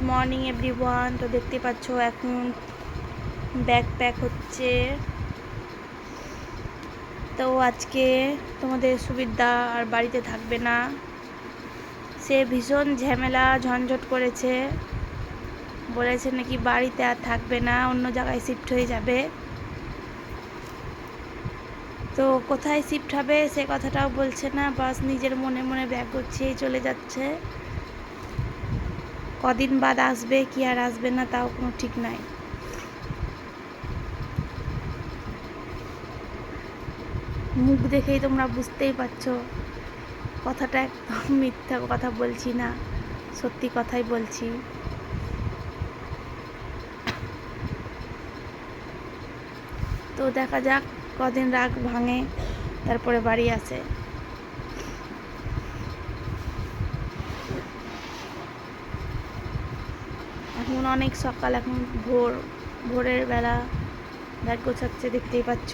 Morning everyone. তো দেখতে পাচ্ছ এখন ব্যাগ প্যাক হচ্ছে। তো আজকে তোমাদের সুবিধা আর বাড়িতে থাকবে না, সে ভীষণ ঝামেলা ঝঞ্ঝট করেছে, বলেছে নাকি বাড়িতে আর থাকবে না, অন্য জায়গায় শিফট হয়ে যাবে। তো কোথায় শিফট হবে সে কথাটাও বলছে না, বাস নিজের মনে মনে ব্যাগ গুছিয়ে চলে যাচ্ছে। কদিন বাদ আসবে কি আর আসবে না তাও কোনো ঠিক নাই। মুখ দেখেই তোমরা বুঝতেই পারছো কথাটা একদম মিথ্যা কথা বলছি না, সত্যি কথাই বলছি। তো দেখা যাক কদিন রাগ ভাঙে, তারপরে বাড়ি আসে। এখন অনেক সকাল, এখন ভোরের বেলা ব্যাগ গোছাচ্ছে, দেখতেই পাচ্ছ।